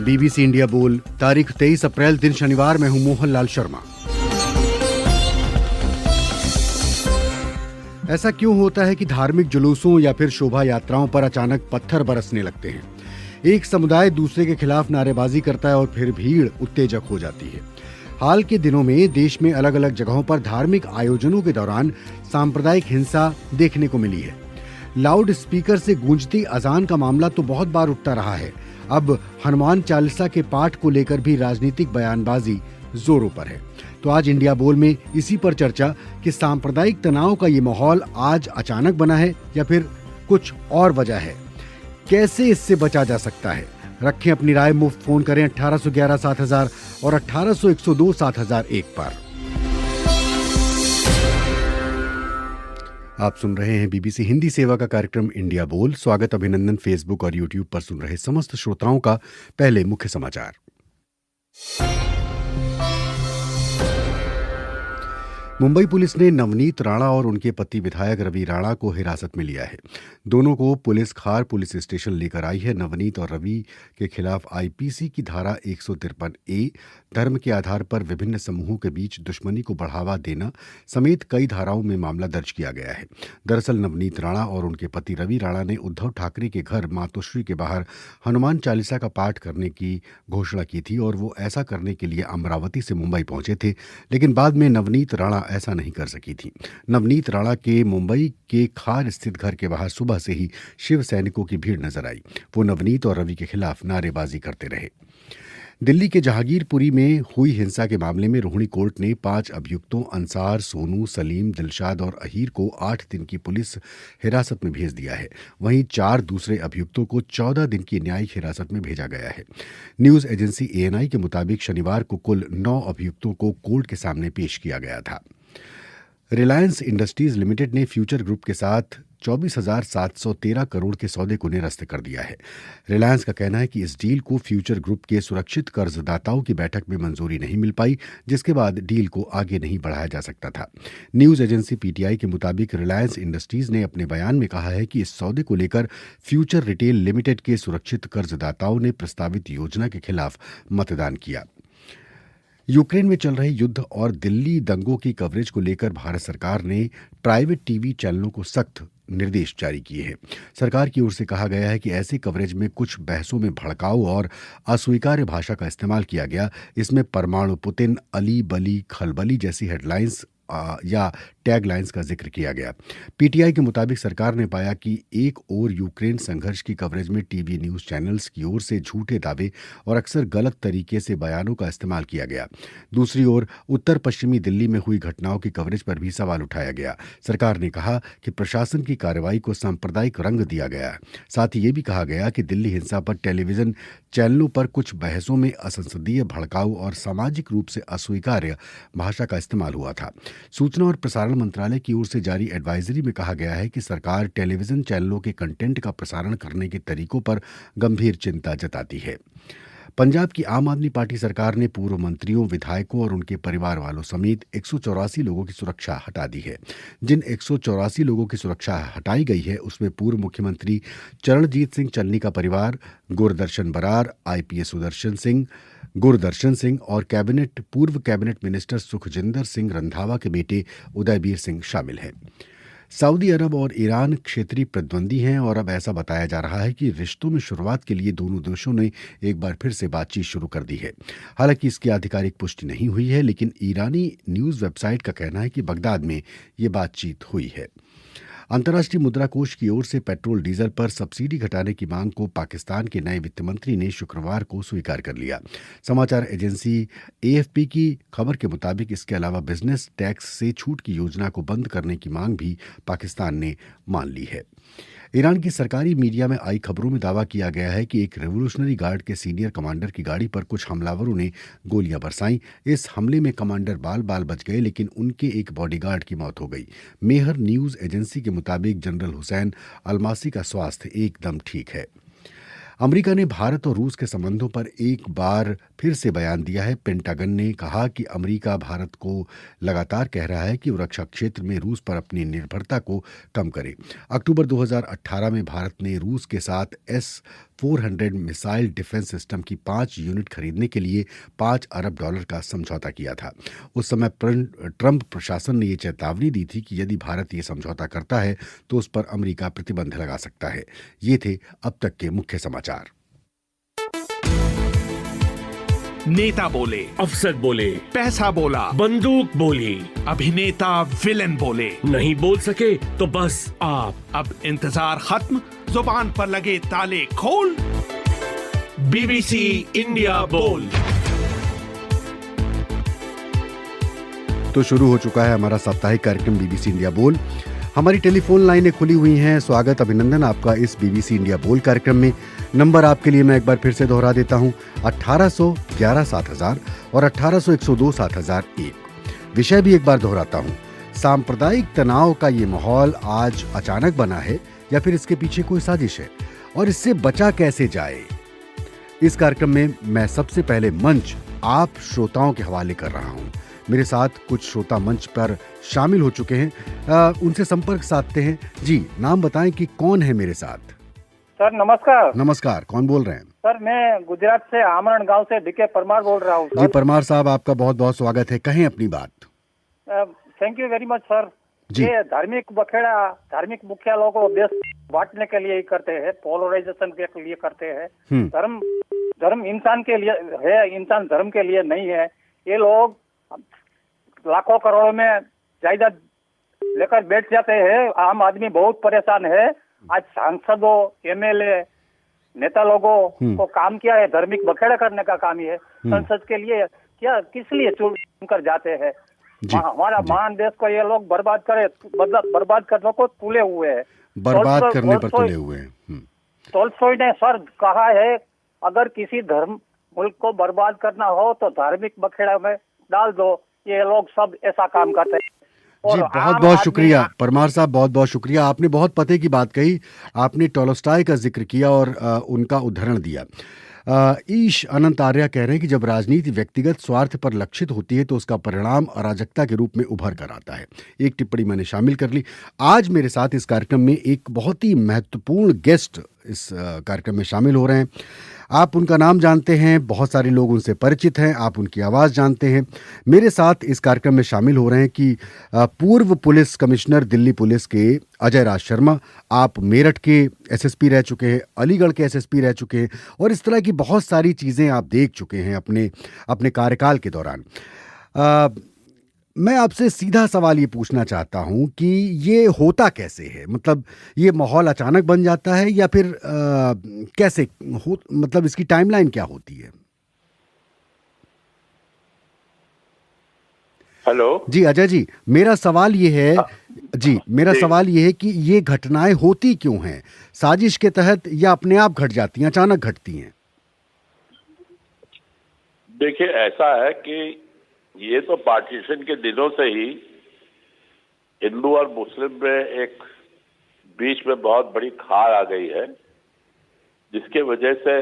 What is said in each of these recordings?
BBC India बोल, तारीख 23 अप्रैल दिन शनिवार में हूं मोहन लाल शर्मा। ऐसा क्यों होता है कि धार्मिक जुलूसों या फिर शोभा यात्राओं पर अचानक पत्थर बरसने लगते हैं? एक समुदाय दूसरे के खिलाफ नारेबाजी करता है और फिर भीड़ उत्तेजक हो जाती है। हाल के दिनों में देश में अलग अलग जगहों पर धार्मिक आयोजनों के दौरान सांप्रदायिक हिंसा देखने को मिली है। लाउड स्पीकर से गूंजती अजान का मामला तो बहुत बार उठता रहा है। अब हनुमान चालीसा के पाठ को लेकर भी राजनीतिक बयानबाजी जोरों पर है। तो आज इंडिया बोल में इसी पर चर्चा कि सांप्रदायिक तनाव का ये माहौल आज अचानक बना है या फिर कुछ और वजह है। कैसे इससे बचा जा सकता है? रखें अपनी राय, मुफ्त फोन करें 1811-7000 और 1800-102-7001 पर। आप सुन रहे हैं बीबीसी हिंदी सेवा का कार्यक्रम इंडिया बोल। स्वागत, अभिनंदन। फेसबुक और यूट्यूब पर सुन रहे समस्त श्रोताओं का पहले मुख्य समाचार। मुंबई पुलिस ने नवनीत राणा और उनके पति विधायक रवि राणा को हिरासत में लिया है। दोनों को पुलिस खार पुलिस स्टेशन लेकर आई है। नवनीत और रवि के खिलाफ आईपीसी की धारा 153A, धर्म के आधार पर विभिन्न समूहों के बीच दुश्मनी को बढ़ावा देना समेत कई धाराओं में मामला दर्ज किया गया है। दरअसल नवनीत राणा और उनके पति रवि राणा ने उद्धव ठाकरे के घर मातोश्री के बाहर हनुमान चालीसा का पाठ करने की घोषणा की थी और वो ऐसा करने के लिए अमरावती से मुंबई पहुंचे थे, लेकिन बाद में नवनीत राणा ऐसा नहीं कर सकी थी। नवनीत राणा के मुंबई के खार स्थित घर के बाहर सुबह से ही शिव सैनिकों की भीड़ नजर आई। वो नवनीत और रवि के खिलाफ नारेबाजी करते रहे। दिल्ली के जहांगीरपुरी में हुई हिंसा के मामले में रोहिणी कोर्ट ने 5 अभियुक्तों अंसार, सोनू, सलीम, दिलशाद और अहीर को 8 दिन की पुलिस हिरासत में भेज दिया है। वहीं 4 दूसरे अभियुक्तों को 14 दिन की न्यायिक हिरासत में भेजा गया है। न्यूज एजेंसी ANI के मुताबिक शनिवार को कुल 9 अभियुक्तों को कोर्ट के सामने पेश किया गया था। रिलायंस इंडस्ट्रीज लिमिटेड ने फ्यूचर ग्रुप के साथ 24,713 करोड़ के सौदे को निरस्त कर दिया है। रिलायंस का कहना है कि इस डील को फ्यूचर ग्रुप के सुरक्षित कर्जदाताओं की बैठक में मंजूरी नहीं मिल पाई, जिसके बाद डील को आगे नहीं बढ़ाया जा सकता था। न्यूज एजेंसी PTI के मुताबिक रिलायंस इंडस्ट्रीज ने अपने बयान में कहा है कि इस सौदे को लेकर फ्यूचर रिटेल लिमिटेड के सुरक्षित कर्जदाताओं ने प्रस्तावित योजना के खिलाफ मतदान किया। यूक्रेन में चल रहे युद्ध और दिल्ली दंगों की कवरेज को लेकर भारत सरकार ने प्राइवेट टीवी चैनलों को सख्त निर्देश जारी किए हैं। सरकार की ओर से कहा गया है कि ऐसी कवरेज में कुछ बहसों में भड़काऊ और अस्वीकार्य भाषा का इस्तेमाल किया गया। इसमें परमाणु पुतिन, अली बली खलबली जैसी हेडलाइंस या टैगलाइंस का जिक्र किया गया। PTI के मुताबिक सरकार ने पाया कि एक ओर यूक्रेन संघर्ष की कवरेज में टीवी न्यूज चैनल्स की ओर से झूठे दावे और अक्सर गलत तरीके से बयानों का इस्तेमाल किया गया। दूसरी ओर उत्तर पश्चिमी दिल्ली में हुई घटनाओं की कवरेज पर भी सवाल उठाया गया। सरकार ने कहा कि प्रशासन की कार्रवाई को सांप्रदायिक रंग दिया गया। साथ ही ये भी कहा गया कि दिल्ली हिंसा पर टेलीविजन चैनलों पर कुछ बहसों में असंसदीय, भड़काऊ और सामाजिक रूप से अस्वीकार्य भाषा का इस्तेमाल हुआ था। सूचना और प्रसारण मंत्रालय की ओर से जारी एडवाइजरी में कहा गया है कि सरकार टेलीविजन चैनलों के कंटेंट का प्रसारण करने के तरीकों पर गंभीर चिंता जताती है। पंजाब की आम आदमी पार्टी सरकार ने पूर्व मंत्रियों, विधायकों और उनके परिवार वालों समेत 184 लोगों की सुरक्षा हटा दी है। जिन 184 लोगों की सुरक्षा हटाई गई है उसमें पूर्व मुख्यमंत्री चरणजीत सिंह चन्नी का परिवार, गुरदर्शन बरार, IPS गुरदर्शन सिंह और पूर्व कैबिनेट मिनिस्टर सुखजिंदर सिंह रंधावा के बेटे उदयबीर सिंह शामिल हैं। सऊदी अरब और ईरान क्षेत्रीय प्रतिद्वंदी हैं और अब ऐसा बताया जा रहा है कि रिश्तों में शुरुआत के लिए दोनों देशों ने एक बार फिर से बातचीत शुरू कर दी है। हालांकि इसकी आधिकारिक पुष्टि नहीं हुई है, लेकिन ईरानी न्यूज़ वेबसाइट का कहना है कि बगदाद में ये बातचीत हुई है। अंतर्राष्ट्रीय मुद्रा कोष की ओर से पेट्रोल डीजल पर सब्सिडी घटाने की मांग को पाकिस्तान के नए वित्त मंत्री ने शुक्रवार को स्वीकार कर लिया। समाचार एजेंसी AFP की खबर के मुताबिक इसके अलावा बिजनेस टैक्स से छूट की योजना को बंद करने की मांग भी पाकिस्तान ने मान ली है। ईरान की सरकारी मीडिया में आई खबरों में दावा किया गया है कि एक रेवोल्यूशनरी गार्ड के सीनियर कमांडर की गाड़ी पर कुछ हमलावरों ने गोलियां बरसाईं। इस हमले में कमांडर बाल बाल बच गए, लेकिन उनके एक बॉडीगार्ड की मौत हो गई। मेहर न्यूज एजेंसी के मुताबिक जनरल हुसैन अलमासी का स्वास्थ्य एकदम ठीक है। अमेरिका ने भारत और रूस के संबंधों पर एक बार फिर से बयान दिया है। पेंटागन ने कहा कि अमेरिका भारत को लगातार कह रहा है कि वो रक्षा क्षेत्र में रूस पर अपनी निर्भरता को कम करे। अक्टूबर 2018 में भारत ने रूस के साथ S-400 मिसाइल डिफेंस सिस्टम की 5 यूनिट खरीदने के लिए $5 अरब का समझौता किया था। उस समय ट्रंप प्रशासन ने ये चेतावनी दी थी कि यदि भारत ये समझौता करता है तो उस पर अमेरिका प्रतिबंध लगा सकता है। ये थे अब तक के मुख्य समाचार। नेता बोले, अफसर बोले, पैसा बोला, बंदूक बोली, अभिनेता विलेन बोले, नहीं बोल सके तो बस आप। अब इंतजार खत्म, जुबान पर लगे ताले खोल। BBC इंडिया बोल। तो शुरू हो चुका है हमारा साप्ताहिक कार्यक्रम BBC इंडिया बोल। हमारी टेलीफोन लाइनें खुली हुई हैं। स्वागत, अभिनंदन आपका इस BBC इंडिया बोल कार्यक्रम में। नंबर आपके लिए मैं एक बार फिर से दोहरा देता हूं, 1811-7000 और 1800-102-7001। विषय भी एक बार दोहराता हूं, सांप्रदायिक तनाव का ये माहौल आज अचानक बना है या फिर इसके पीछे कोई साजिश है, और इससे बचा कैसे जाए। इस कार्यक्रम में मैं सबसे पहले मंच आप श्रोताओं के हवाले कर रहा हूं। मेरे साथ कुछ श्रोता मंच पर शामिल हो चुके हैं, उनसे संपर्क साधते हैं। जी, नाम बताएं कि कौन है मेरे साथ। सर नमस्कार। नमस्कार, कौन बोल रहे हैं? सर मैं गुजरात से आमरण गांव से डीके परमार बोल रहा हूँ। जी परमार साहब, आपका बहुत बहुत स्वागत है। कहें अपनी बात। Thank you very much sir. जी। ये धार्मिक बखेड़ा धार्मिक मुखिया लोगों को देश बांटने के लिए ही करते हैं, पोलराइजेशन के लिए करते हैं। धर्म इंसान के लिए है, इंसान धर्म के लिए नहीं है। ये लोग लाखों करोड़ों में जायदाद लेकर बैठ जाते हैं। आम आदमी बहुत परेशान है। आज सांसदों, MLA, नेता लोगों को काम किया है, धार्मिक बखेड़ा करने का काम ही है। संसद के लिए क्या, किस लिए चुनकर जाते हैं? हमारा महान देश को ये लोग बर्बाद करने को तुले हुए हैं। बर्बाद करने पर तुले हुए हैं। टोल्स्टॉय ने सर कहा है, अगर किसी धर्म मुल्क को बर्बाद करना हो तो धार्मिक बखेड़ा में डाल दो। ये लोग सब ऐसा काम करते हैं। जी बहुत बहुत शुक्रिया परमार साहब, बहुत बहुत शुक्रिया। आपने बहुत पते की बात कही। आपने टॉल्स्टॉय का जिक्र किया और उनका उदाहरण दिया। ईश अनंत आर्या कह रहे हैं कि जब राजनीति व्यक्तिगत स्वार्थ पर लक्षित होती है तो उसका परिणाम अराजकता के रूप में उभर कर आता है। एक टिप्पणी मैंने शामिल कर ली। आज मेरे साथ इस कार्यक्रम में एक बहुत ही महत्वपूर्ण गेस्ट इस कार्यक्रम में शामिल हो रहे हैं। आप उनका नाम जानते हैं, बहुत सारे लोग उनसे परिचित हैं, आप उनकी आवाज़ जानते हैं। मेरे साथ इस कार्यक्रम में शामिल हो रहे हैं कि पूर्व पुलिस कमिश्नर दिल्ली पुलिस के अजय राज शर्मा। आप मेरठ के SSP रह चुके हैं, अलीगढ़ के SSP रह चुके हैं, और इस तरह की बहुत सारी चीज़ें आप देख चुके हैं अपने कार्यकाल के दौरान। मैं आपसे सीधा सवाल ये पूछना चाहता हूं कि ये होता कैसे है? मतलब ये माहौल अचानक बन जाता है या फिर कैसे हो, मतलब इसकी टाइमलाइन क्या होती है? हेलो जी अजय जी, मेरा सवाल ये है सवाल ये है कि ये घटनाएं होती क्यों हैं? साजिश के तहत या अपने आप घट जाती हैं, अचानक घटती हैं? देखिए, ऐसा है कि ये तो पार्टीशन के दिनों से ही हिंदू और मुस्लिम में एक बीच में बहुत बड़ी खार आ गई है, जिसके वजह से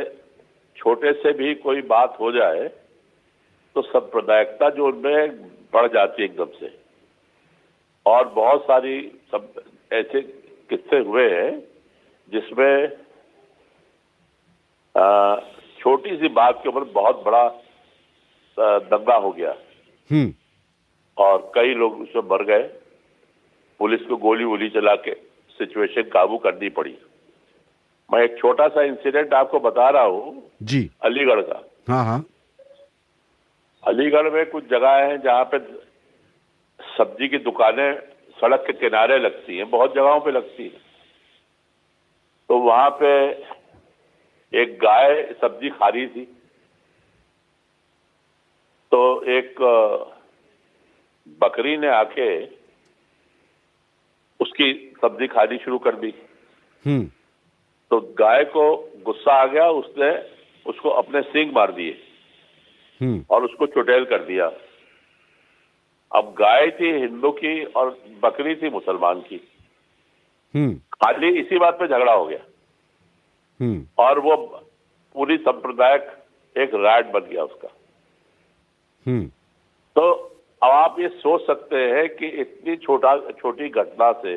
छोटे से भी कोई बात हो जाए तो सांप्रदायिकता जो उनमें बढ़ जाती है एकदम से। और बहुत सारी सब ऐसे किस्से हुए हैं जिसमें छोटी सी बात के ऊपर बहुत बड़ा दंगा हो गया और कई लोग उसमें मर गए। पुलिस को गोली वोली चला के सिचुएशन काबू करनी पड़ी। मैं एक छोटा सा इंसिडेंट आपको बता रहा हूँ जी, अलीगढ़ का। हाँ। अलीगढ़ में कुछ जगह हैं जहाँ पे सब्जी की दुकानें सड़क के किनारे लगती हैं, बहुत जगहों पे लगती हैं। तो वहां पे एक गाय सब्जी खा रही थी, तो एक बकरी ने आके उसकी सब्जी खानी शुरू कर दी। तो गाय को गुस्सा आ गया, उसने उसको अपने सींग मार दिए और उसको चुड़ैल कर दिया। अब गाय थी हिंदू की और बकरी थी मुसलमान की। खाली इसी बात पे झगड़ा हो गया। और वो पूरी सांप्रदायिक एक राइट बन गया उसका। तो अब आप ये सोच सकते हैं कि इतनी छोटी घटना से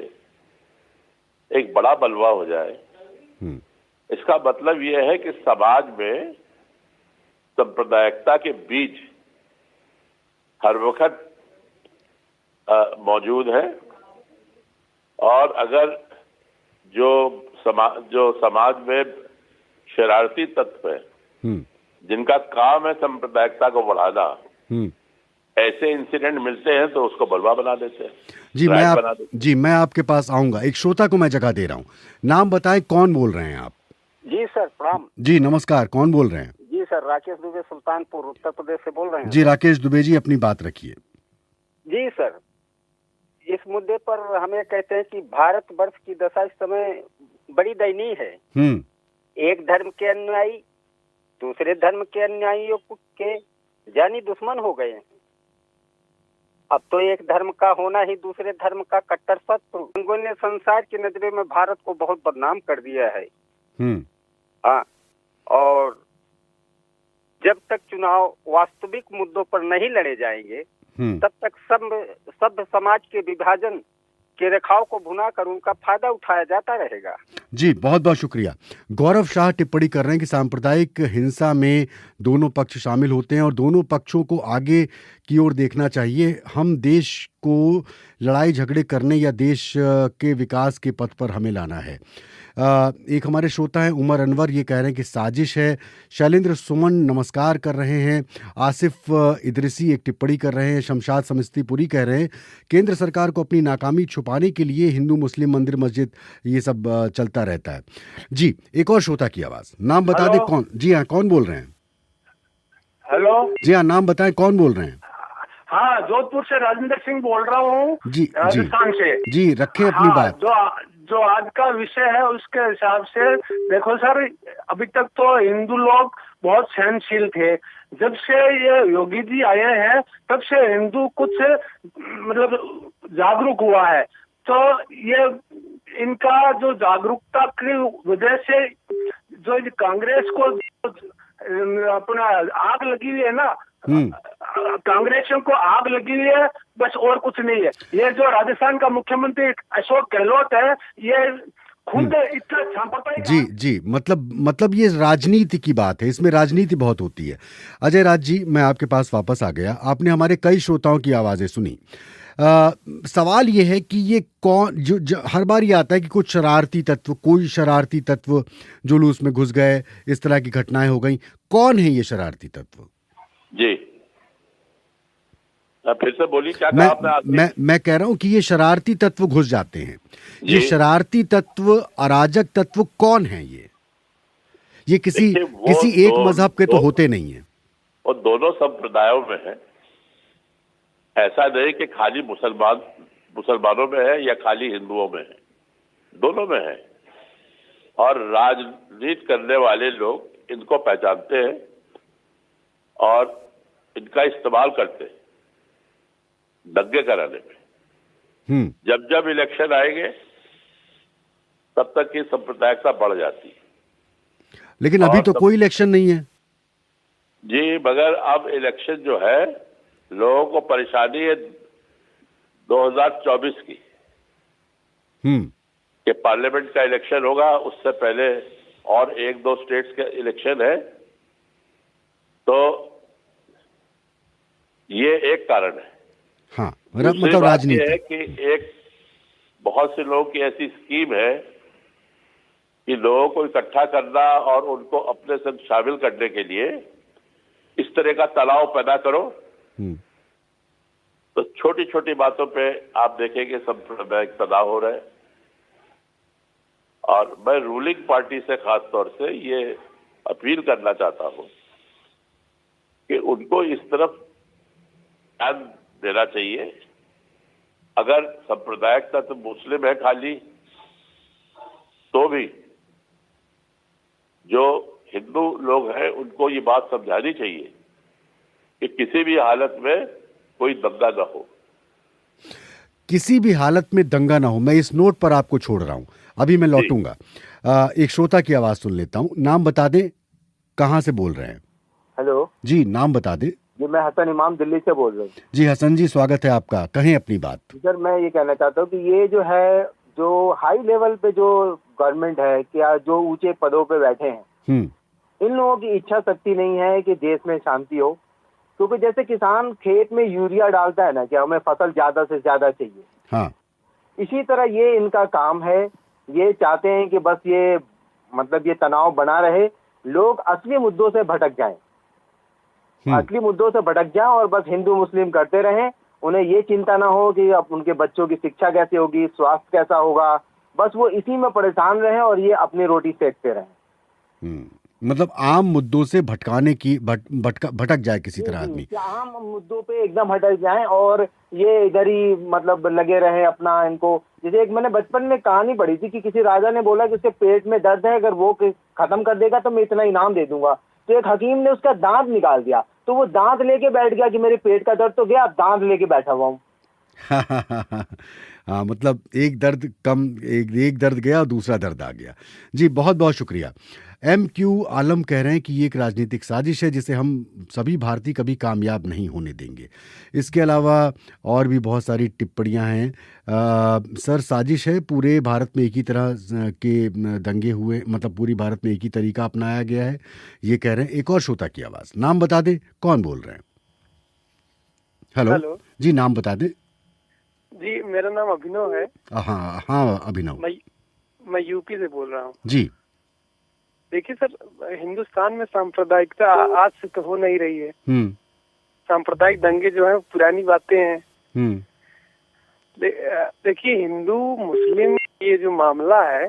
एक बड़ा बलवा हो जाए। इसका मतलब ये है कि समाज में सांप्रदायिकता के बीज हर वक्त मौजूद है, और अगर जो समाज में शरारती तत्व है जिनका काम है सांप्रदायिकता को बढ़ाना, ऐसे इंसिडेंट मिलते हैं तो उसको बलवा बना देते हैं। जी मैं आपके पास आऊंगा। एक श्रोता को मैं जगह दे रहा हूँ। नाम बताएं, कौन बोल रहे हैं आप? जी सर प्रणाम। जी नमस्कार, कौन बोल रहे हैं? जी सर, राकेश दुबे सुल्तानपुर उत्तर प्रदेश से बोल रहे हैं। जी राकेश दुबे जी, अपनी बात रखिए। जी सर, इस मुद्दे पर हमें कहते हैं कि भारतवर्ष की दशा इस समय बड़ी दयनीय है। एक धर्म के अनुयायी दूसरे धर्म के अनुयायियों के जानी दुश्मन हो गए हैं। अब तो एक धर्म का होना ही दूसरे धर्म का कट्टर शत्रु। लोगों ने संसार की नजरों में भारत को बहुत बदनाम कर दिया है। हाँ, और जब तक चुनाव वास्तविक मुद्दों पर नहीं लड़े जाएंगे तब तक सभ्य समाज के विभाजन के रेखाओं को भुना कर उनका फायदा उठाया जाता रहेगा। जी बहुत बहुत शुक्रिया। गौरव शाह टिप्पणी कर रहे हैं कि सांप्रदायिक हिंसा में दोनों पक्ष शामिल होते हैं और दोनों पक्षों को आगे की ओर देखना चाहिए। हम देश को लड़ाई झगड़े करने या देश के विकास के पथ पर हमें लाना है। एक हमारे श्रोता हैं उमर अनवर, ये कह रहे हैं कि साजिश है। शैलेंद्र सुमन नमस्कार कर रहे हैं। आसिफ इदरिसी एक टिप्पणी कर रहे हैं। शमशाद समस्तीपुरी कह रहे हैं केंद्र सरकार को अपनी नाकामी छुपाने के लिए हिंदू मुस्लिम मंदिर मस्जिद ये सब चलता रहता है। जी एक और श्रोता की आवाज, नाम बता दें कौन? जी हाँ, कौन बोल रहे हैं? हेलो। जी हाँ, नाम बताएं, कौन बोल रहे हैं? हाँ, जोधपुर से राजेंद्र सिंह बोल रहा हूँ। जी राजस्थान से। जी रखें अपनी बात। जो आज का विषय है उसके हिसाब से देखो सर, अभी तक तो हिंदू लोग बहुत सहनशील थे। जब से ये योगी जी आए हैं तब से हिंदू कुछ मतलब जागरूक हुआ है। तो ये इनका जो जागरूकता की वजह से जो कांग्रेस को अपना आग लगी हुई है ना, कांग्रेसियों को आग लगी हुई है, बस और कुछ नहीं है। ये जो राजस्थान का मुख्यमंत्री अशोक गहलोत है, ये खुद इतना सांप्रदायिक। जी मतलब ये राजनीति की बात है, इसमें राजनीति बहुत होती है। अजय राज जी, मैं आपके पास वापस आ गया। आपने हमारे कई श्रोताओं की आवाजें सुनी। सवाल ये है कि ये कौन जो हर बार ये आता है कि कुछ शरारती तत्व, कोई शरारती तत्व जुलूस में घुस गए, इस तरह की घटनाएं हो गई। कौन है ये शरारती तत्व? जी फिर से बोलिए, क्या कहा आपने? मैं कह रहा हूं कि ये शरारती तत्व घुस जाते हैं। ये शरारती तत्व, अराजक तत्व कौन है? ये किसी एक मजहब के तो होते नहीं है। और दोनों संप्रदायों में है। ऐसा नहीं कि खाली मुसलमानों में है या खाली हिंदुओं में है, दोनों में है। और राजनीति करने वाले लोग इनको पहचानते हैं और इनका इस्तेमाल करते हैं दंगे कराने में। जब इलेक्शन आएंगे तब तक की सांप्रदायिकता बढ़ जाती है। लेकिन अभी तो कोई इलेक्शन नहीं है। जी, मगर अब इलेक्शन जो है, लोगों को परेशानी है 2024 की कि पार्लियामेंट का इलेक्शन होगा, उससे पहले और 1-2 स्टेट्स के इलेक्शन है। तो ये एक कारण है। हाँ, मतलब राजनीति है कि एक बहुत से लोगों की ऐसी स्कीम है कि लोगों को इकट्ठा करना और उनको अपने संग शामिल करने के लिए इस तरह का तनाव पैदा करो। तो छोटी छोटी बातों पे आप देखेंगे सांप्रदायिक तनाव हो रहा है। और मैं रूलिंग पार्टी से खास तौर से ये अपील करना चाहता हूं कि उनको इस तरफ ध्यान देना चाहिए। अगर सांप्रदायिकता तो मुस्लिम है खाली, तो भी जो हिंदू लोग हैं उनको ये बात समझानी चाहिए कि किसी भी हालत में कोई दंगा न हो। किसी भी हालत में दंगा ना हो। मैं इस नोट पर आपको छोड़ रहा हूं, अभी मैं लौटूंगा। एक श्रोता की आवाज सुन लेता हूं। नाम बता दें, कहां से बोल रहे हैं? हेलो जी, नाम बता दें। जी, मैं हसन इमाम दिल्ली से बोल रहा हूँ। जी हसन जी, स्वागत है आपका, कहें अपनी बात। सर, मैं ये कहना चाहता हूँ कि ये जो है, जो हाई लेवल पे जो गवर्नमेंट है, क्या जो ऊंचे पदों पे बैठे हैं, इन लोगों की इच्छा शक्ति नहीं है कि देश में शांति हो। क्योंकि जैसे किसान खेत में यूरिया डालता है ना कि हमें फसल ज्यादा से ज्यादा चाहिए, हाँ, इसी तरह ये इनका काम है। ये चाहते हैं कि बस ये मतलब ये तनाव बना रहे, लोग असली मुद्दों से भटक जाएं, असली मुद्दों से भटक जाएं और बस हिंदू मुस्लिम करते रहें। उन्हें ये चिंता ना हो कि अब उनके बच्चों की शिक्षा कैसे होगी, स्वास्थ्य कैसा होगा, बस वो इसी में परेशान रहें और ये अपनी रोटी सेकते रहें। मतलब आम मुद्दों से भटकाने की भटक जाए किसी तरह आदमी, आम मुद्दों पे एकदम हटक जाएं और ये इधर ही मतलब लगे रहे अपना। इनको जैसे एक मैंने बचपन में कहानी पढ़ी थी कि किसी राजा ने बोला कि उसके पेट में दर्द है, अगर वो खत्म कर देगा तो मैं इतना इनाम दे दूंगा। तो एक हकीम ने उसका दांत निकाल दिया, तो वो दांत लेके बैठ गया कि मेरे पेट का दर्द तो गया, अब दांत लेके बैठा हुआ हूँ। हाँ, मतलब एक दर्द कम, एक दर्द गया और दूसरा दर्द आ गया। जी, बहुत बहुत शुक्रिया। MQ आलम कह रहे हैं कि ये एक राजनीतिक साजिश है जिसे हम सभी भारतीय कभी कामयाब नहीं होने देंगे। इसके अलावा और भी बहुत सारी टिप्पणियां हैं। सर, साजिश है, पूरे भारत में एक ही तरह के दंगे हुए, मतलब पूरी भारत में एक ही तरीका अपनाया गया है, ये कह रहे हैं। एक और श्रोता की आवाज़, नाम बता दें, कौन बोल रहे हैं? हेलो जी, नाम बता दें। जी, मेरा नाम अभिनव है। हाँ हाँ, अभिनव। मैं यूपी से बोल रहा हूँ। जी, देखिए सर, हिंदुस्तान में सांप्रदायिकता आज से तो हो नहीं रही है। सांप्रदायिक दंगे जो है पुरानी बातें हैं। देखिए, हिंदू मुस्लिम ये जो मामला है,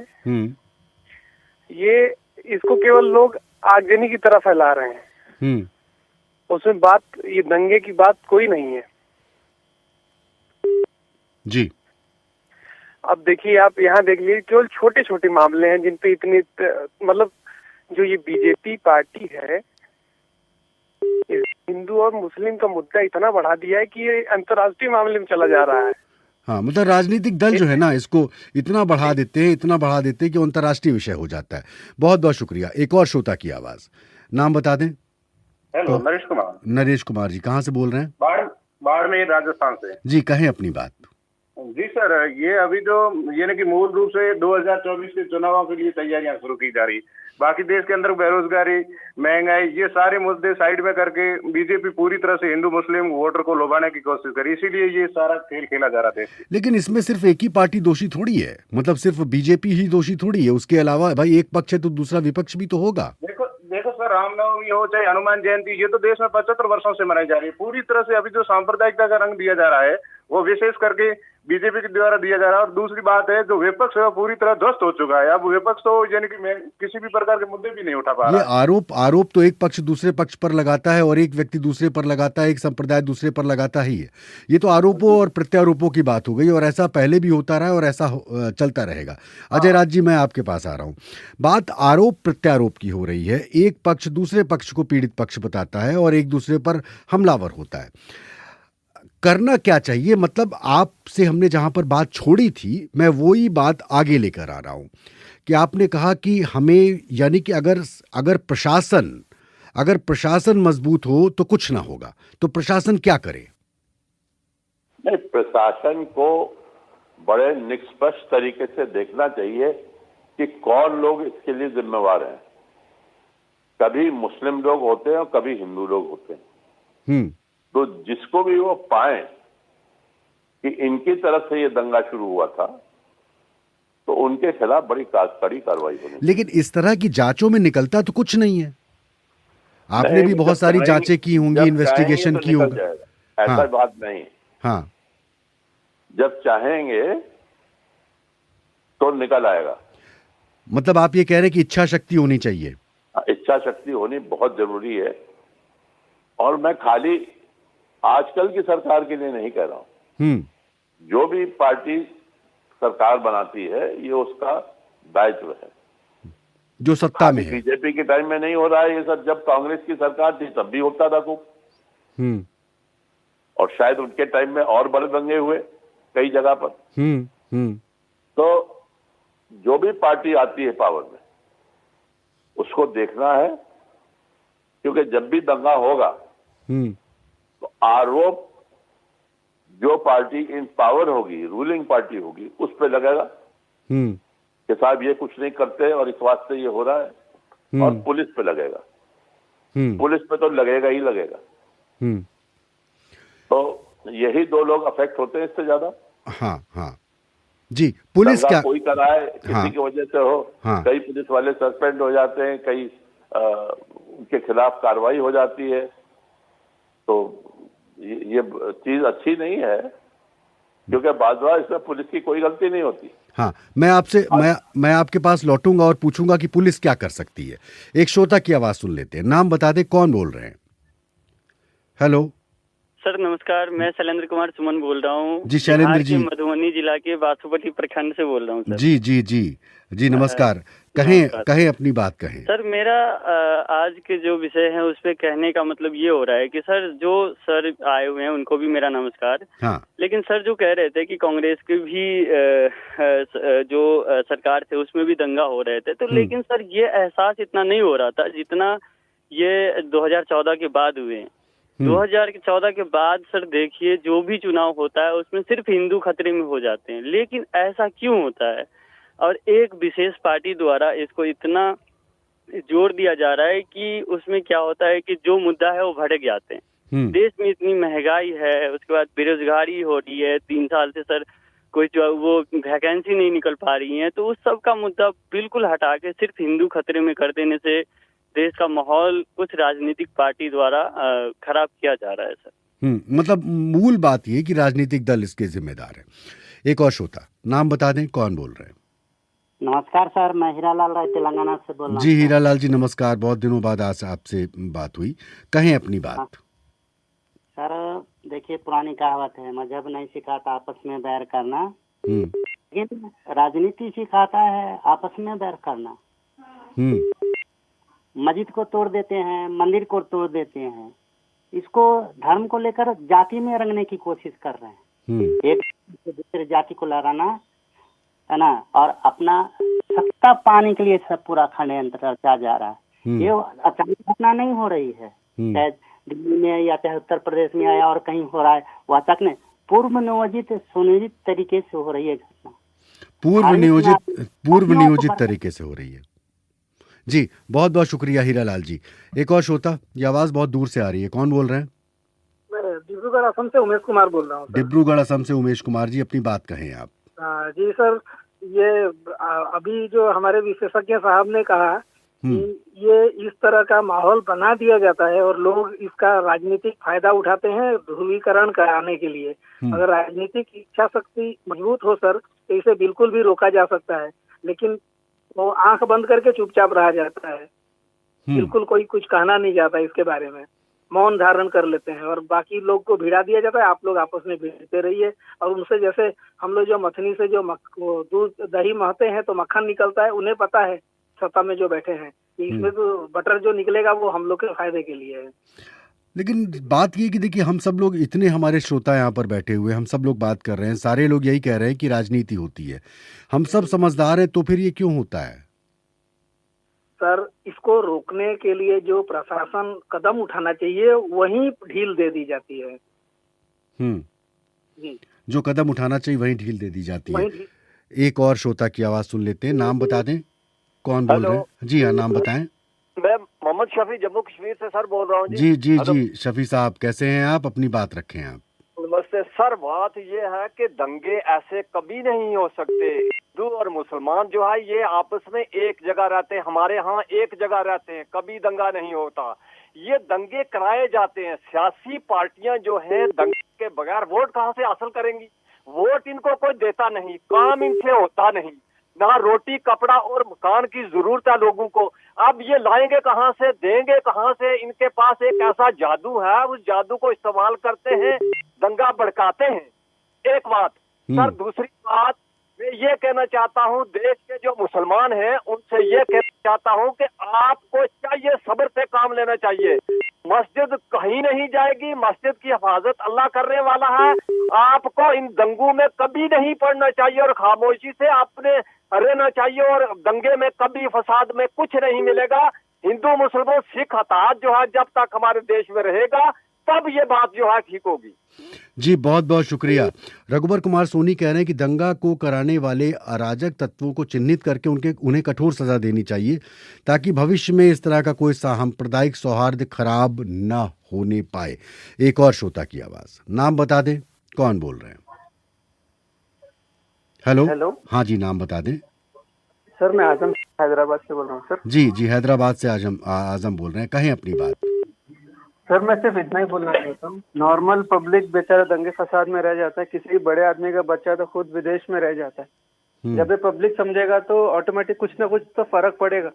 ये इसको केवल लोग आगजनी की तरह फैला रहे हैं। उसमें बात, ये दंगे की बात कोई नहीं है जी। अब देखिए, आप यहाँ देख लीजिए, केवल छोटे छोटे मामले हैं जिन पे इतनी मतलब जो ये बीजेपी पार्टी है, हिंदू और मुस्लिम का मुद्दा इतना बढ़ा दिया है कि ये अंतर्राष्ट्रीय मामले में चला जा रहा है। हाँ, मतलब राजनीतिक दल जो है ना, इसको इतना बढ़ा देते हैं कि अंतर्राष्ट्रीय विषय हो जाता है। बहुत बहुत शुक्रिया। एक और श्रोता की आवाज, नाम बता दें। हेलो, नरेश कुमार। नरेश कुमार जी, कहाँ से बोल रहे हैं? बाड़मेर, राजस्थान से। जी, कहें अपनी बात। जी सर, ये अभी जो ये कि मूल रूप से 2024 के चुनावों के लिए तैयारियां शुरू की जा रही, बाकी देश के अंदर बेरोजगारी, महंगाई, ये सारे मुद्दे साइड में करके बीजेपी पूरी तरह से हिंदू मुस्लिम वोटर को लुभाने की कोशिश करी, इसीलिए ये सारा खेल खेला जा रहा था। लेकिन इसमें सिर्फ एक ही पार्टी दोषी थोड़ी है, मतलब सिर्फ बीजेपी ही दोषी थोड़ी है। उसके अलावा भाई एक पक्ष है तो दूसरा विपक्ष भी तो होगा। देखो सर, रामनवमी हो चाहे हनुमान जयंती, ये तो देश में 75 वर्षों से मनाई जा रही है। पूरी तरह से अभी जो सांप्रदायिकता का रंग दिया जा रहा है वो विशेष करके बीजेपी के द्वारा दिया जा रहा है। और दूसरी बात है, जो विपक्ष है वो पूरी तरह ध्वस्त हो चुका है। अब विपक्ष तो यानी कि किसी भी प्रकार के मुद्दे भी नहीं उठा पा रहा। ये आरोप तो एक पक्ष दूसरे पक्ष पर लगाता है और एक व्यक्ति दूसरे पर लगाता है, एक संप्रदाय दूसरे पर लगाता ही है। ये तो आरोपों और प्रत्यारोपों की बात हो गई और ऐसा पहले भी होता रहा और ऐसा चलता रहेगा। अजय राज जी, मैं आपके पास आ रहा हूँ। बात आरोप प्रत्यारोप की हो रही है। एक पक्ष दूसरे पक्ष को पीड़ित पक्ष बताता है और एक दूसरे पर हमलावर होता है। करना क्या चाहिए? मतलब आपसे हमने जहां पर बात छोड़ी थी, मैं वही बात आगे लेकर आ रहा हूं कि आपने कहा कि हमें, यानी कि अगर प्रशासन मजबूत हो तो कुछ ना होगा, तो प्रशासन क्या करे? नहीं, प्रशासन को बड़े निष्पक्ष तरीके से देखना चाहिए कि कौन लोग इसके लिए जिम्मेवार हैं। कभी मुस्लिम लोग होते हैं और कभी हिंदू लोग होते हैं। तो जिसको भी वो पाए कि इनकी तरफ से ये दंगा शुरू हुआ था, तो उनके खिलाफ बड़ी कड़ी कार्रवाई होनी। लेकिन इस तरह की जांचों में निकलता तो कुछ नहीं है। आपने भी बहुत सारी जांचें की होंगी, इन्वेस्टिगेशन की होगी। ऐसा बात नहीं। हाँ, जब चाहेंगे तो निकल आएगा। मतलब आप ये कह रहे हैं कि इच्छा शक्ति होनी चाहिए। इच्छा शक्ति होनी बहुत जरूरी है। और मैं खाली आजकल की सरकार के लिए नहीं कह रहा हूं। जो भी पार्टी सरकार बनाती है, ये उसका दायित्व है। जो सत्ता में है। बीजेपी के टाइम में नहीं हो रहा है ये सब। जब कांग्रेस की सरकार थी तब भी होता था खूब। और शायद उनके टाइम में और बड़े दंगे हुए। कई जगह पर। तो जो भी पार्टी आती है पावर में उसको देखना है, क्योंकि जब भी दंगा होगा तो आरोप जो पार्टी इन पावर होगी, रूलिंग पार्टी होगी, उस पे लगेगा कि साहब ये कुछ नहीं करते और इस वास्ते ये हो रहा है, और पुलिस पे लगेगा। पुलिस पे तो लगेगा ही लगेगा। तो यही दो लोग अफेक्ट होते हैं इससे ज्यादा। हाँ हाँ जी, पुलिस क्या कोई कराए किसी की वजह से हो, कई पुलिस वाले सस्पेंड हो जाते हैं, कई उनके खिलाफ कार्रवाई हो जाती है। तो ये चीज अच्छी नहीं है, क्योंकि बाद बार इसमें पुलिस की कोई गलती नहीं होती। हाँ, मैं आपके पास लौटूंगा और पूछूंगा कि पुलिस क्या कर सकती है। एक श्रोता की आवाज सुन लेते हैं। नाम बता दें, कौन बोल रहे हैं? हेलो सर, नमस्कार। मैं शैलेंद्र कुमार सुमन बोल रहा हूँ जी। शैलेंद्र जी, मधुबनी जिला के बासुपट्टी प्रखंड से बोल रहा हूँ सर। जी जी जी जी, नमस्कार। कहें अपनी बात कहें। सर, मेरा आज के जो विषय है उस पे कहने का मतलब ये हो रहा है कि सर, जो सर आए हुए हैं उनको भी मेरा नमस्कार। हाँ। लेकिन सर जो कह रहे थे कि कांग्रेस की भी जो सरकार थे उसमें भी दंगा हो रहे थे, तो लेकिन सर ये एहसास इतना नहीं हो रहा था जितना ये 2014 के बाद हुए। 2014 के बाद सर देखिए, जो भी चुनाव होता है उसमें सिर्फ हिंदू खतरे में हो जाते हैं। लेकिन ऐसा क्यों होता है? और एक विशेष पार्टी द्वारा इसको इतना जोर दिया जा रहा है कि उसमें क्या होता है कि जो मुद्दा है वो भड़क जाते हैं। देश में इतनी महंगाई है, उसके बाद बेरोजगारी हो रही है, 3 साल से सर कोई जो वो वैकेंसी नहीं निकल पा रही है, तो उस सब का मुद्दा बिल्कुल हटा के सिर्फ हिंदू खतरे में कर देने से देश का माहौल कुछ राजनीतिक पार्टी द्वारा खराब किया जा रहा है सर। मतलब मूल बात ये कि राजनीतिक दल इसके जिम्मेदार है। एक और श्रोता, नाम बता दें, कौन बोल रहे हैं? नमस्कार सर, मैं हीरालाल राय तेलंगाना से बोल रहा हूँ। जी हीरालाल जी, नमस्कार। बहुत दिनों बाद आज आपसे बात हुई, कहें अपनी बात। सर देखिए, पुरानी कहावत है, मजहब नहीं सिखाता आपस में बैर करना, लेकिन राजनीति सिखाता है आपस में बैर करना। मस्जिद को तोड़ देते हैं, मंदिर को तोड़ देते हैं, इसको धर्म को लेकर जाति में रंगने की कोशिश कर रहे हैं। एक दूसरे जाति को लड़ाना है ना, और अपना सत्ता पाने के लिए सब पूरा षड्यंत्र रचा जा रहा है। ये अचानक घटना नहीं हो रही है, चाहे दिल्ली में या चाहे उत्तर प्रदेश में या और कहीं हो रहा है, वो अचानक नहीं, पूर्व नियोजित सुनियोजित तरीके से हो रही है घटना। पूर्व नियोजित तरीके से हो रही है। जी, बहुत बहुत शुक्रिया हीरालाल जी। एक और श्रोता, ये आवाज बहुत दूर से आ रही है, कौन बोल रहे हैं? मैं डिब्रूगढ़ असम से उमेश कुमार बोल रहा हूँ। डिब्रूगढ़ असम से उमेश कुमार जी, अपनी बात कहें आप। जी सर, ये अभी जो हमारे विशेषज्ञ साहब ने कहा कि ये इस तरह का माहौल बना दिया जाता है और लोग इसका राजनीतिक फायदा उठाते हैं ध्रुवीकरण कराने के लिए। अगर राजनीतिक इच्छा शक्ति मजबूत हो सर, तो इसे बिल्कुल भी रोका जा सकता है, लेकिन वो आंख बंद करके चुपचाप रहा जाता है। बिल्कुल कोई कुछ कहना नहीं जाता इसके बारे में, मौन धारण कर लेते हैं और बाकी लोग को भिड़ा दिया जाता है, आप लोग आपस में भिड़ते रहिए। और उनसे जैसे हम लोग जो मथनी से जो दूध दही महते हैं तो मक्खन निकलता है, उन्हें पता है सत्ता में जो बैठे हैं, इसमें तो बटर जो निकलेगा वो हम लोग के फायदे के लिए है। लेकिन बात ये कि देखिए, हम सब लोग इतने, हमारे श्रोता यहाँ पर बैठे हुए, हम सब लोग बात कर रहे हैं, सारे लोग यही कह रहे हैं कि राजनीति होती है, हम सब समझदार हैं, तो फिर ये क्यों होता है? सर, इसको रोकने के लिए जो प्रशासन कदम उठाना चाहिए वहीं ढील दे दी जाती है। जी, जो कदम उठाना चाहिए वहीं ढील दे दी जाती है। एक और श्रोता की आवाज सुन लेते हैं, नाम बता दें, कौन बोल रहे हैं? जी हाँ, नाम बताएं। मैं मोहम्मद शफी जम्मू कश्मीर से सर बोल रहा हूँ। जी जी जी, शफी साहब कैसे हैं आप? अपनी बात रखें आप। नमस्ते सर, बात ये है कि दंगे ऐसे कभी नहीं हो सकते। हिंदू और मुसलमान जो है ये आपस में एक जगह रहते हैं, हमारे यहाँ एक जगह रहते हैं, कभी दंगा नहीं होता। ये दंगे कराए जाते हैं। सियासी पार्टियां जो हैं दंगे के बगैर वोट कहाँ से हासिल करेंगी? वोट इनको कोई देता नहीं, काम इनसे होता नहीं, ना रोटी कपड़ा और मकान की जरूरत है लोगों को। अब ये लाएंगे कहाँ से, देंगे कहाँ से? इनके पास एक ऐसा जादू है, उस जादू को इस्तेमाल करते हैं, दंगा भड़काते हैं। एक बात सर, दूसरी बात मैं ये कहना चाहता हूँ, देश के जो मुसलमान हैं उनसे ये कहना चाहता हूँ कि आपको चाहिए सब्र से काम लेना चाहिए। मस्जिद कहीं नहीं जाएगी, मस्जिद की हिफाजत अल्लाह करने वाला है। आपको इन दंगों में कभी नहीं पड़ना चाहिए और खामोशी से आपने रहना चाहिए, और दंगे में कभी फसाद में कुछ नहीं मिलेगा। हिंदू मुसलमान सिख हताहत जो है जब तक हमारे देश में रहेगा तब ये बात जो है ठीक होगी। जी बहुत बहुत शुक्रिया। रघुवर कुमार सोनी कह रहे हैं कि दंगा को कराने वाले अराजक तत्वों को चिन्हित करके उन्हें कठोर सजा देनी चाहिए ताकि भविष्य में इस तरह का कोई सांप्रदायिक सौहार्द खराब न होने पाए। एक और श्रोता की आवाज, नाम बता दें, कौन बोल रहे हैं? हेलो। हाँ जी, नाम बता दें। सर मैं आजम हैदराबाद से बोल रहा हूँ सर। जी हैदराबाद से आजम बोल रहे हैं, कहें अपनी बात। सर मैं सिर्फ इतना ही बोलना चाहता हूँ, नॉर्मल पब्लिक बेचारा दंगे फसाद में रह जाता है, किसी बड़े आदमी का बच्चा तो खुद विदेश में रह जाता है। जब ये पब्लिक समझेगा तो ऑटोमेटिक कुछ ना कुछ तो फर्क पड़ेगा।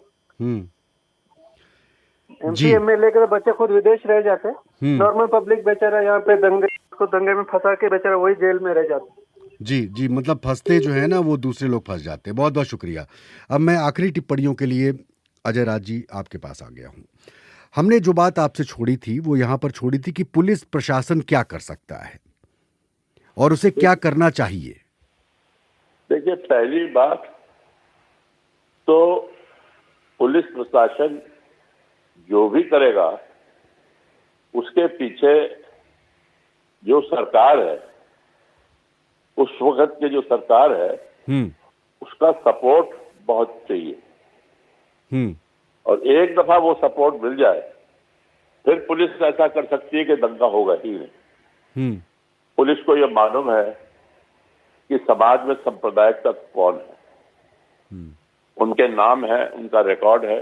एमपी एमएलए के बच्चे खुद विदेश रह जाते हैं, नॉर्मल पब्लिक बेचारा यहाँ पे दंगे में फंसा के बेचारा वही जेल में रह जाता है। जी मतलब फंसते जो है ना वो दूसरे लोग फंस जाते हैं। बहुत बहुत शुक्रिया। अब मैं आखिरी टिप्पणियों के लिए अजय राज जी आपके पास आ गया हूँ। हमने जो बात आपसे छोड़ी थी वो यहाँ पर छोड़ी थी कि पुलिस प्रशासन क्या कर सकता है और उसे क्या करना चाहिए। देखिए, पहली बात तो पुलिस प्रशासन जो भी करेगा उसके पीछे जो सरकार है, उस वक्त की जो सरकार है उसका सपोर्ट बहुत चाहिए। और एक दफा वो सपोर्ट मिल जाए फिर पुलिस ऐसा कर सकती है कि दंगा होगा ही नहीं। पुलिस को ये मालूम है कि समाज में सांप्रदायिक तत्व कौन है, उनके नाम है, उनका रिकॉर्ड है।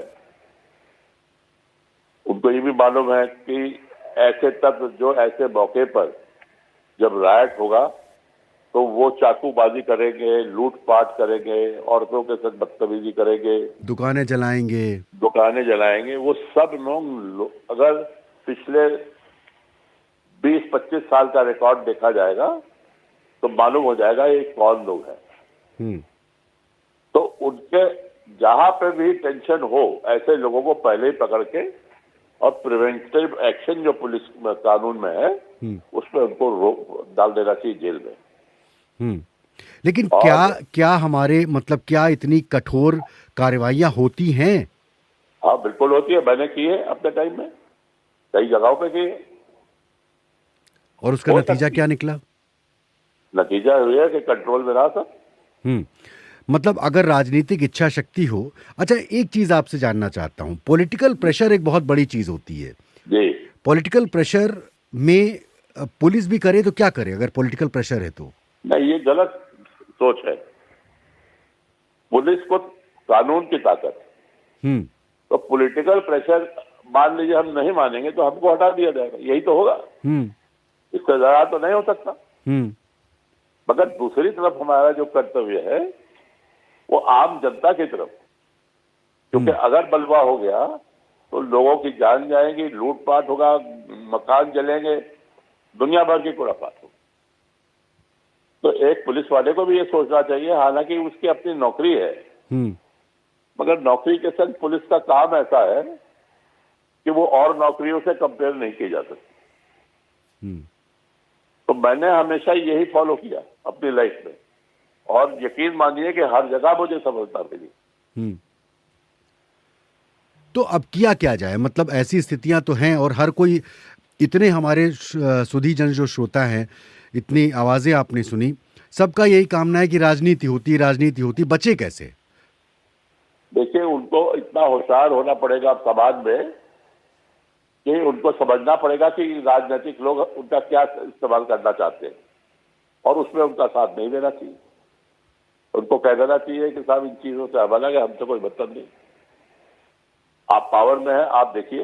उनको ये भी मालूम है कि ऐसे तत्व जो ऐसे मौके पर जब रायट होगा तो वो चाकूबाजी करेंगे, लूटपाट करेंगे, औरतों के साथ बदतमीजी करेंगे, दुकानें जलाएंगे। वो सब लोग अगर पिछले 20-25 साल का रिकॉर्ड देखा जाएगा तो मालूम हो जाएगा ये कौन लोग हैं। तो उनके जहां पे भी टेंशन हो ऐसे लोगों को पहले ही पकड़ के और प्रिवेंटिव एक्शन जो पुलिस कानून में है उसमें उनको डाल देना चाहिए जेल में। लेकिन क्या हमारे मतलब क्या इतनी कठोर कार्रवाइयां होती हैं? हाँ बिल्कुल होती है, मैंने की है अपने टाइम में, कई जगहों पे की है। और उसका नतीजा क्या निकला? नतीजा हुआ कि कंट्रोल में रहा था। मतलब अगर राजनीतिक इच्छा शक्ति हो। अच्छा, एक चीज आपसे जानना चाहता हूँ, पॉलिटिकल प्रेशर एक बहुत बड़ी चीज होती है जी। पॉलिटिकल प्रेशर में पुलिस भी करे तो क्या करे अगर पॉलिटिकल प्रेशर है तो? नहीं, ये गलत सोच है। पुलिस को कानून की ताकत, तो पॉलिटिकल प्रेशर मान लीजिए हम नहीं मानेंगे तो हमको हटा दिया जाएगा, यही तो होगा। इससे ज्यादा तो नहीं हो सकता। मगर दूसरी तरफ हमारा जो कर्तव्य है वो आम जनता की तरफ, क्योंकि अगर बलवा हो गया तो लोगों की जान जाएगी, लूटपाट होगा, मकान जलेंगे, दुनिया भर की कुड़ापात होगी। तो एक पुलिस वाले को भी ये सोचना चाहिए, हालांकि उसकी अपनी नौकरी है, मगर नौकरी के संग पुलिस का काम ऐसा है कि वो और नौकरियों से कंपेयर नहीं की जा सकती। तो मैंने हमेशा यही फॉलो किया अपनी लाइफ में और यकीन मानिए कि हर जगह मुझे सफलता मिली। तो अब किया क्या जाए? मतलब ऐसी स्थितियां तो हैं और हर कोई, इतने हमारे सुधी जन जो श्रोता हैं, इतनी आवाजें आपने सुनी, सबका यही कामना है कि राजनीति होती, बचे कैसे? देखिए, उनको इतना होशियार होना पड़ेगा समाज में कि उनको समझना पड़ेगा कि राजनीतिक लोग उनका क्या इस्तेमाल करना चाहते हैं और उसमें उनका साथ नहीं देना चाहिए। उनको कह देना चाहिए कि साहब इन चीजों से हमारा है, हमसे कोई मतलब नहीं, आप पावर में है, आप देखिए।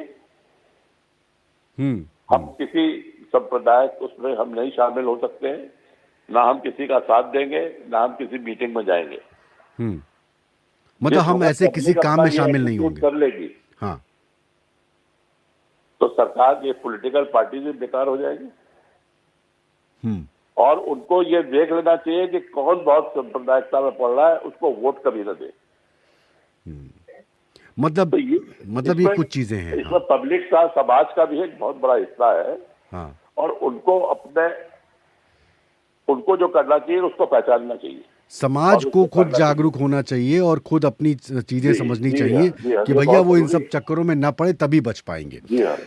हम किसी संप्रदाय उसमें हम नहीं शामिल हो सकते हैं, ना हम किसी का साथ देंगे, ना हम किसी मीटिंग में जाएंगे। मतलब हम ऐसे किसी काम में शामिल नहीं होंगे। कर लेगी हाँ, तो सरकार, ये पॉलिटिकल पार्टी भी बेकार हो जाएगी। और उनको ये देख लेना चाहिए कि कौन बहुत सांप्रदायिकता में पड़ रहा है, उसको वोट कभी न दे। मतलब तो ये कुछ चीजें हैं। इसमें पब्लिक का, समाज का भी एक बहुत बड़ा हिस्सा है। हाँ। और उनको जो करना चाहिए उसको पहचानना चाहिए। समाज को खुद जागरूक होना चाहिए और खुद अपनी चीजें समझनी चाहिए कि भैया वो इन सब चक्करों में ना पड़े, तभी बच पाएंगे।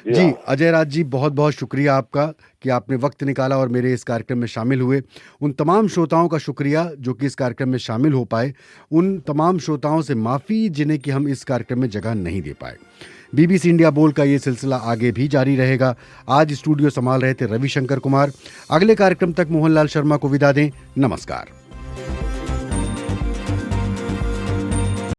जी अजय राज जी, बहुत बहुत शुक्रिया आपका कि आपने वक्त निकाला और मेरे इस कार्यक्रम में शामिल हुए। उन तमाम श्रोताओं का शुक्रिया जो कि इस कार्यक्रम में शामिल हो पाए। उन तमाम श्रोताओं से माफ़ी जिन्हें कि हम इस कार्यक्रम में जगह नहीं दे पाए। बीबीसी इंडिया बोल का ये सिलसिला आगे भी जारी रहेगा। आज स्टूडियो संभाल रहे थे रविशंकर कुमार। अगले कार्यक्रम तक मोहनलाल शर्मा को विदा दें। नमस्कार।